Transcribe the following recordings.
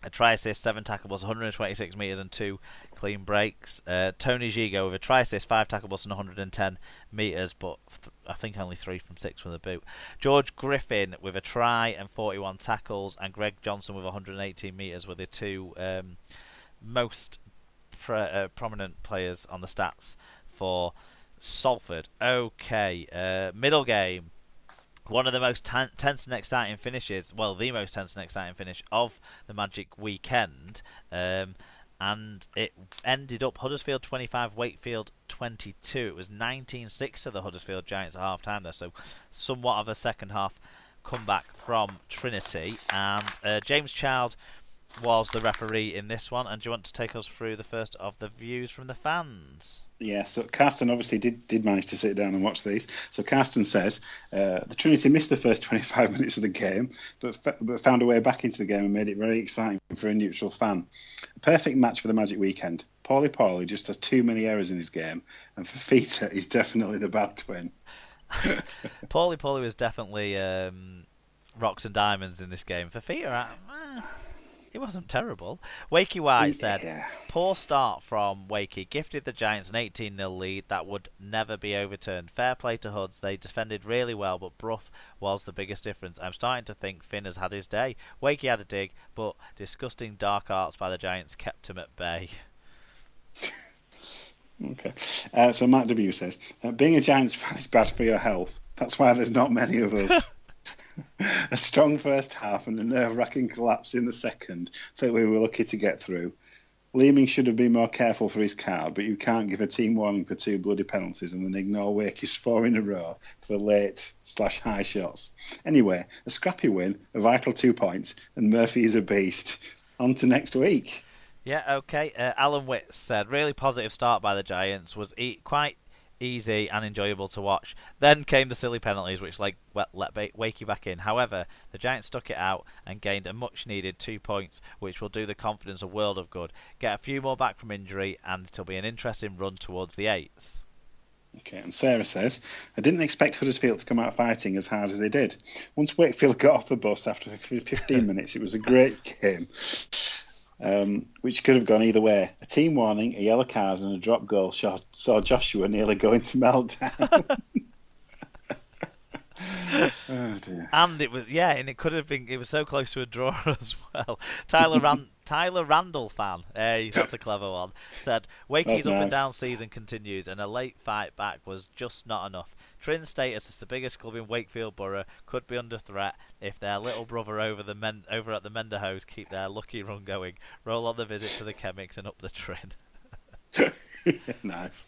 A try assist, 7 tackles, 126 metres and 2 clean breaks. Tony Gigo with a try assist, 5 tackles and 110 metres, but I think only 3 from 6 from the boot. George Griffin with a try and 41 tackles, and Greg Johnson with 118 metres were the two most prominent players on the stats for Salford. Okay, middle game. One of the most tense and exciting finishes, well, the most tense and exciting finish of the Magic weekend, and it ended up Huddersfield 25, Wakefield 22. It was 19-6 to the Huddersfield Giants at half time there, so somewhat of a second half comeback from Trinity. And James Child was the referee in this one. And do you want to take us through the first of the views from the fans? Yeah, so Carsten obviously did manage to sit down and watch these. So Carsten says, the Trinity missed the first 25 minutes of the game, but found a way back into the game and made it very exciting for a neutral fan. A perfect match for the Magic weekend. Paulie just has too many errors in his game, and Fafita is definitely the bad twin. Paulie was definitely rocks and diamonds in this game. Fafita, he wasn't terrible. Wakey White said, poor start from Wakey. Gifted the Giants an 18-0 lead that would never be overturned. Fair play to Hoods. They defended really well, but Brough was the biggest difference. I'm starting to think Finn has had his day. Wakey had a dig, but disgusting dark arts by the Giants kept him at bay. Okay. So Matt W says, being a Giants fan is bad for your health. That's why there's not many of us. A strong first half and a nerve-wracking collapse in the second that we were lucky to get through. Leeming should have been more careful for his card, but you can't give a team warning for 2 bloody penalties and then ignore Wakey's 4 in a row for the late/high shots. Anyway, a scrappy win, a vital 2 points, and Murphy is a beast. On to next week. Yeah, okay. Alan Witt said, really positive start by the Giants, was quite easy and enjoyable to watch. Then came the silly penalties, which let Wakey back in. However, the Giants stuck it out and gained a much-needed 2 points, which will do the confidence a world of good. Get a few more back from injury, and it'll be an interesting run towards the 8s. Okay, and Sarah says, I didn't expect Huddersfield to come out fighting as hard as they did. Once Wakefield got off the bus after 15 minutes, it was a great game. Which could have gone either way. A team warning, a yellow card, and a drop goal saw Joshua nearly go into meltdown. Oh dear. And it could have been. It was so close to a draw as well. Tyler Randall fan, hey, that's a clever one. Said Wakey's up and down season continues, and a late fight back was just not enough. Trin's status as the biggest club in Wakefield Borough could be under threat if their little brother over at the Menderhose keep their lucky run going. Roll on the visit to the Chemics and up the Trin. Nice.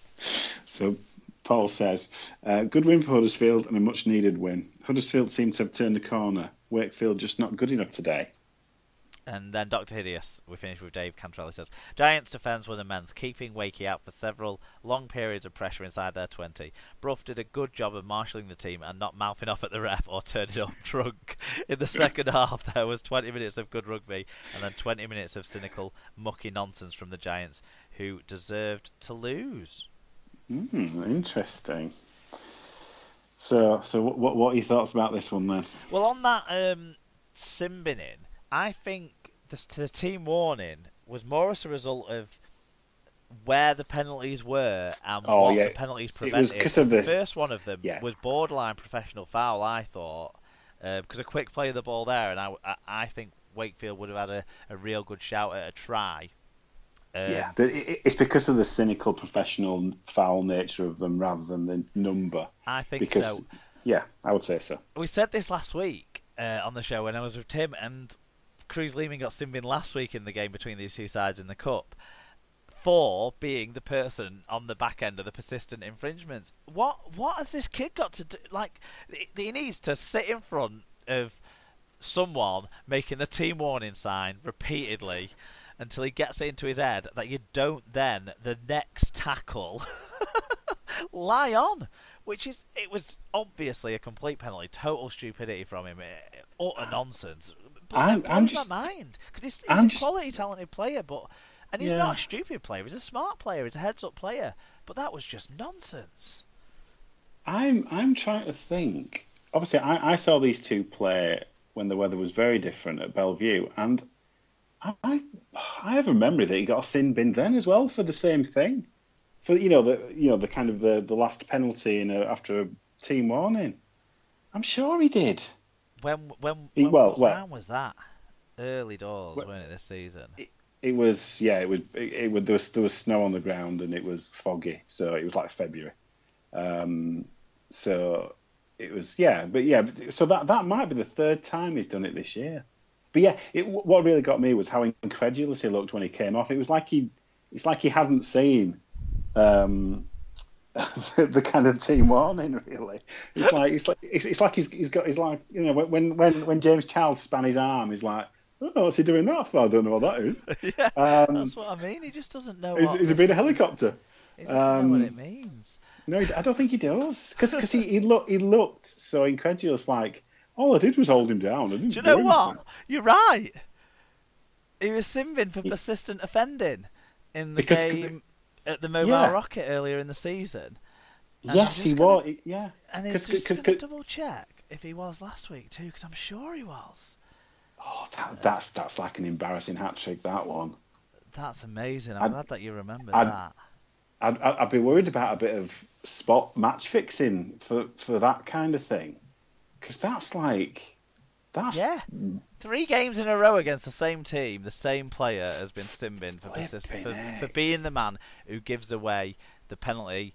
So Paul says, good win for Huddersfield and a much needed win. Huddersfield seem to have turned the corner. Wakefield just not good enough today. And then Dr. Hideous, we finish with Dave Cantrelli, says, Giants' defence was immense, keeping Wakey out for several long periods of pressure inside their 20. Brough did a good job of marshalling the team and not mouthing off at the ref or turning up drunk. In the second half, there was 20 minutes of good rugby and then 20 minutes of cynical, mucky nonsense from the Giants, who deserved to lose. Interesting. So what are your thoughts about this one then? Well, on that sim binning, I think the team warning was more as a result of where the penalties were and the penalties prevented. Because of the first one of them was borderline professional foul, I thought, because a quick play of the ball there, and I think Wakefield would have had a real good shout at a try. It's because of the cynical professional foul nature of them rather than the number. I think so. Yeah, I would say so. We said this last week on the show when I was with Tim, and Cruz Lehman got sin bin last week in the game between these two sides in the Cup for being the person on the back end of the persistent infringements. What has this kid got to do? Like, he needs to sit in front of someone making the team warning sign repeatedly until he gets it into his head that you don't then, the next tackle, lie on. It was obviously a complete penalty, total stupidity from him, utter nonsense. But I'm just my mind, because he's a quality, talented player, and he's not a stupid player. He's a smart player. He's a heads-up player. But that was just nonsense. I'm trying to think. Obviously, I saw these two play when the weather was very different at Bellevue, and I I have a memory that he got a sin bin then as well for the same thing. For the kind of the last penalty after a team warning. I'm sure he did. What round was that? Early doors, Well, weren't it, this season? it was, yeah, it was there was snow on the ground and it was foggy, so it was like February. So it was, yeah, so that might be the third time he's done it this year. But yeah, what really got me was how incredulous he looked when he came off. It's like he hadn't seen um, the kind of team warning, really. It's like he's got, he's like, when James Charles span his arm, he's like, oh, what's he doing that for? I don't know what that is. Yeah, Um, that's what I mean. He just doesn't know is it being a helicopter? He doesn't know what it Um, means. no, I don't think he does, because he looked so incredulous. Like, all I did was hold him down. I Do you didn't know do what? anything. You're right. He was simbing for He- persistent offending in the Because game at the Mobile yeah, Rocket earlier in the season. And I'm yes, he just gonna, was. Yeah, and he's because just because gonna double check if he was last week too, because I'm sure he was. oh, Uh, that's like an embarrassing hat trick. That one. that's amazing. I'm I'd glad that you remembered I'd that. I'd be worried about a bit of spot match fixing for that kind of thing, because that's Yeah, 3 games in a row against the same team, the same player has been simbing flipping for heck. being the man who gives away the penalty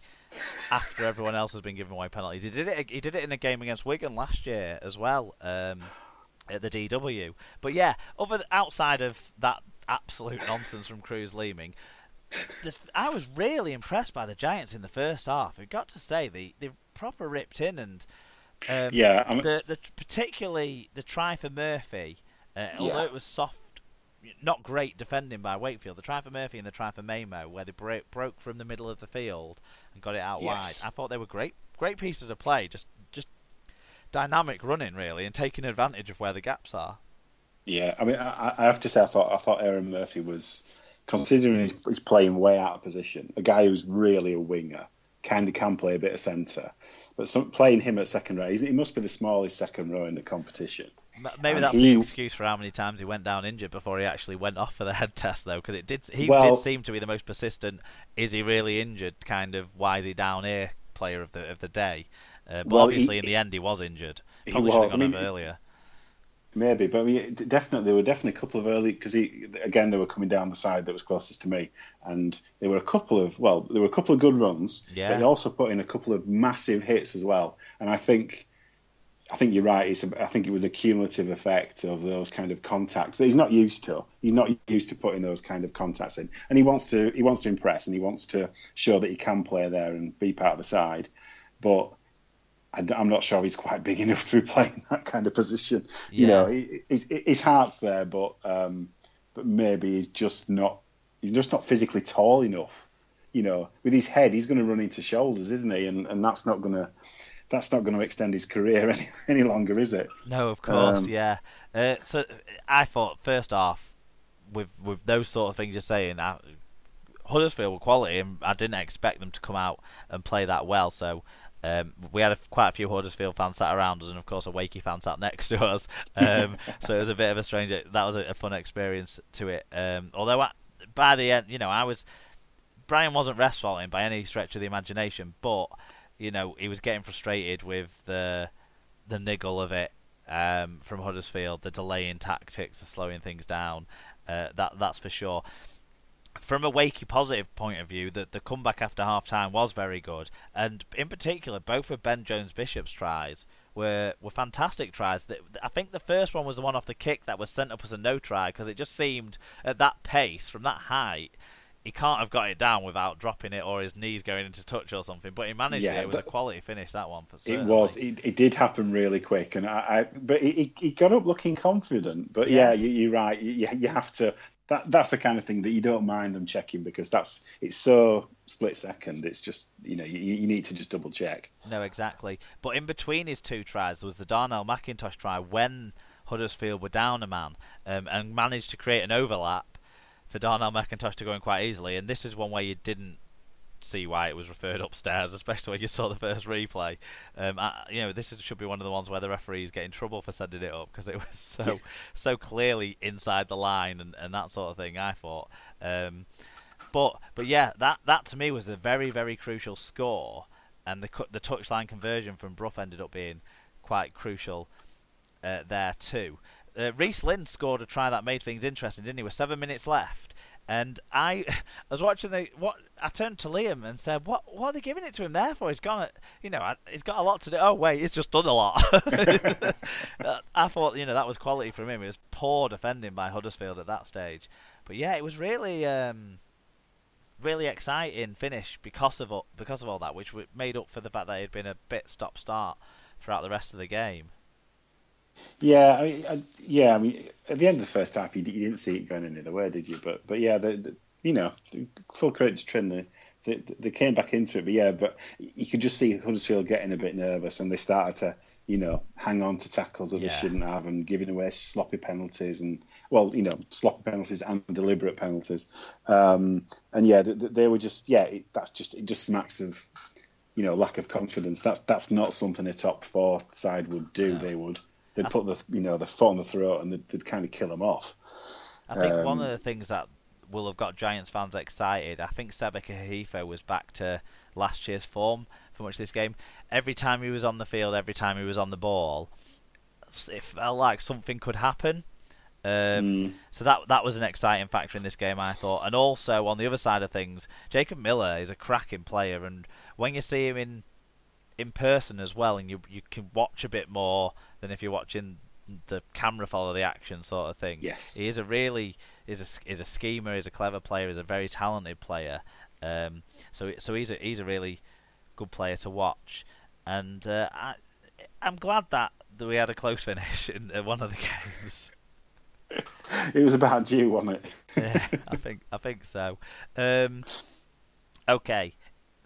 after everyone else has been giving away penalties. He did it in a game against Wigan last year as well, at the DW. But yeah, outside of that absolute nonsense from Cruz Leeming, I was really impressed by the Giants in the first half. I've got to say they proper ripped in, and Yeah, particularly the try for Murphy, although yeah, it was soft, not great defending by Wakefield. The try for Murphy and the try for Mamo, where they broke from the middle of the field and got it out wide. yes. I thought they were great pieces of play. Just dynamic running really, and taking advantage of where the gaps are. Yeah, I mean, I have to say, I thought Aaron Murphy was, considering he's playing way out of position, a guy who's really a winger, kind of can play a bit of centre, but playing him at second row, he must be the smallest second row in the competition, Maybe and that's the he, excuse for how many times he went down injured before he actually went off for the head test, though, because he did well, seem to be the most persistent. Is he really injured? Kind of why is he down here? Player of the day, but well, obviously in the end he was injured. he Probably should have was. I gone over mean, earlier. maybe, but I mean, definitely there were definitely a couple of early, because they were coming down the side that was closest to me, and there were a couple of good runs, but he Yeah, also put in a couple of massive hits as well, and I think you're right. I think it was a cumulative effect of those kind of contacts that he's not used to. He's not used to putting those kind of contacts in, and he wants to impress, and he wants to show that he can play there and be part of the side. But I'm not sure he's quite big enough to be playing that kind of position. yeah, His heart's there, but maybe he's just not. He's just not physically tall enough. With his head, he's going to run into shoulders, isn't he? And that's not going to extend his career any longer, is it? no, of course, Um, yeah. So I thought first off, with those sort of things you're saying, Huddersfield were quality, and I didn't expect them to come out and play that well. So we had quite a few Huddersfield fans sat around us, and of course a Wakey fan sat next to us. So it was a bit of a strange. That was a fun experience to it. Although by the end, Brian wasn't rest faulting by any stretch of the imagination, but he was getting frustrated with the niggle of it from Huddersfield, the delaying tactics, the slowing things down. That's for sure. From a Wakey positive point of view, the comeback after half time was very good, and in particular, both of Ben Jones Bishop's tries were fantastic tries. I think the first one was the one off the kick that was sent up as a no try, because it just seemed at that pace, from that height, he can't have got it down without dropping it or his knees going into touch or something. But he managed it. yeah, It was a quality finish, that one, for it was. certainly. It did happen really quick, and but he got up looking confident. But yeah, Yeah. you're right. You have to. That's the kind of thing that you don't mind them checking, because it's so split second. It's just you need to just double check. No, exactly. But in between his 2 tries, there was the Darnell McIntosh try when Huddersfield were down a man, and managed to create an overlap for Darnell McIntosh to go in quite easily. And this is one where you didn't see why it was referred upstairs, especially when you saw the first replay. This should be one of the ones where the referees get in trouble for sending it up because it was so clearly inside the line and that sort of thing. I thought, but yeah, that to me was a very very crucial score, and the touchline conversion from Brough ended up being quite crucial there too. Reece Lynn scored a try that made things interesting, didn't he? With 7 minutes left, and I was watching I turned to Liam and said, "What are they giving it to him there for? He's got a lot to do." Oh wait, he's just done a lot. I thought that was quality from him. It was poor defending by Huddersfield at that stage, but yeah, it was really really exciting finish because of all that, which made up for the fact that it had been a bit stop-start throughout the rest of the game. Yeah, I mean, at the end of the first half, you didn't see it going any other way, did you? But yeah, full credit to Trin, they came back into it. But yeah, but you could just see Huddersfield getting a bit nervous, and they started to hang on to tackles that they shouldn't have, and giving away sloppy penalties, and sloppy penalties and deliberate penalties. And yeah, they were just it just smacks of lack of confidence. That's not something a top four side would do. No. They'd put the foot on the throat and they'd kind of kill them off. I think one of the things that will have got Giants fans excited, I think Seba Kahifo was back to last year's form for much of this game. Every time he was on the field, every time he was on the ball, it felt like something could happen. So that was an exciting factor in this game, I thought. And also, on the other side of things, Jacob Miller is a cracking player, and when you see him in person as well, and you can watch a bit more than if you're watching the camera follow the action sort of thing. Yes, he is a schemer, he's a clever player, he's a very talented player. So he's a really good player to watch, and I'm glad that we had a close finish in one of the games. It was about due, wasn't it? Yeah, I think so. Okay,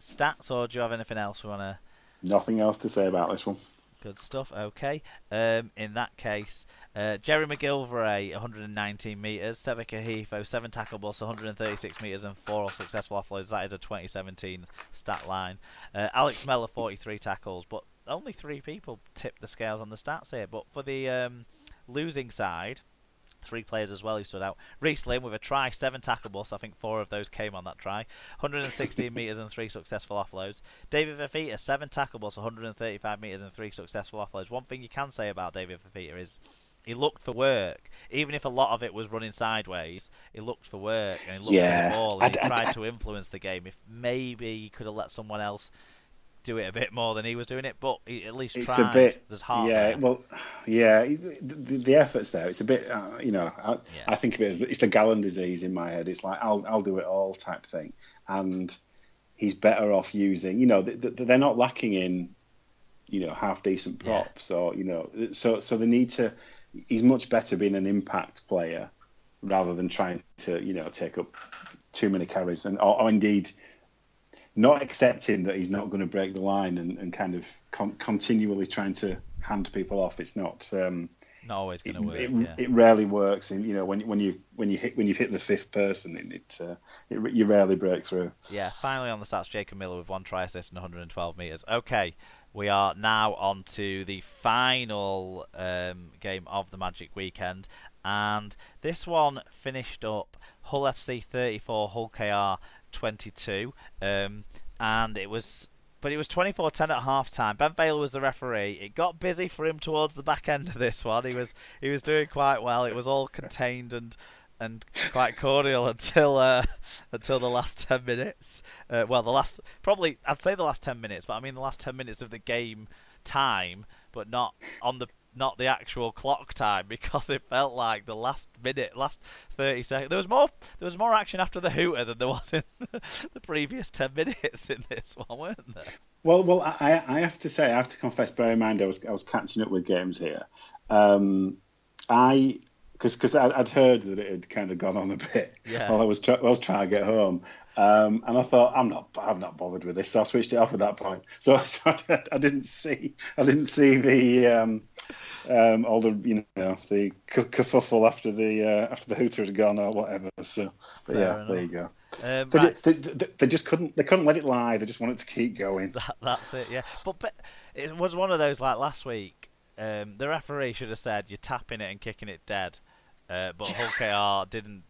stats, or do you have anything else we want to? Nothing else to say about this one. Good stuff. Okay. In that case, Jerry McGilvray, 119 metres. Seba Kahifo, 7 tackle busts, 136 metres and 4 successful offloads. That is a 2017 stat line. Alex Mellor, 43 tackles, but only 3 people tipped the scales on the stats here. But for the losing side, 3 players as well who stood out. Reece Lynn with a try, 7 tackle busts. I think 4 of those came on that try. 116 metres and 3 successful offloads. David Fafita, 7 tackle busts, 135 metres and 3 successful offloads. One thing you can say about David Fafita is he looked for work. Even if a lot of it was running sideways, he looked for work and he looked for the ball and he tried to influence the game. If maybe he could have let someone else do it a bit more than he was doing it, but he at least it's tried. A bit, there's heart there. Well, the effort's there. It's a bit, I think of it as it's the Gallen disease in my head. It's like I'll do it all type thing, and he's better off using. They're not lacking in, half decent props or so they need to. He's much better being an impact player rather than trying to take up too many carries or indeed. Not accepting that he's not going to break the line and kind of continually trying to hand people off. It's not always going to work. It rarely works. And when you've hit the 5th person, you rarely break through. Yeah. Finally on the stats, Jacob Miller with 1 try assist and 112 metres. Okay, we are now on to the final game of the Magic Weekend, and this one finished up Hull FC 34, Hull KR 22, and it was 24-10 at half time. Ben Baylor was the referee. It got busy for him towards the back end of this one. He was doing quite well. It was all contained and quite cordial until the last 10 minutes. I'd say the last 10 minutes, but I mean the last 10 minutes of the game time, but not the actual clock time, because it felt like the last 30 seconds. There was more action after the hooter than there was in the previous 10 minutes in this one, weren't there? Well, I have to say, I have to confess. Bear in mind, I was catching up with games here. Because I'd heard that it had kind of gone on a bit while I was trying to get home, and I thought I'm not bothered with this, so I switched it off at that point. So I didn't see the all the the kerfuffle after the hooter had gone or whatever. So, but there you go. Right, They just couldn't let it lie. They just wanted to keep going. that's it. Yeah, but it was one of those like last week. The referee should have said you're tapping it and kicking it dead, but Hull KR didn't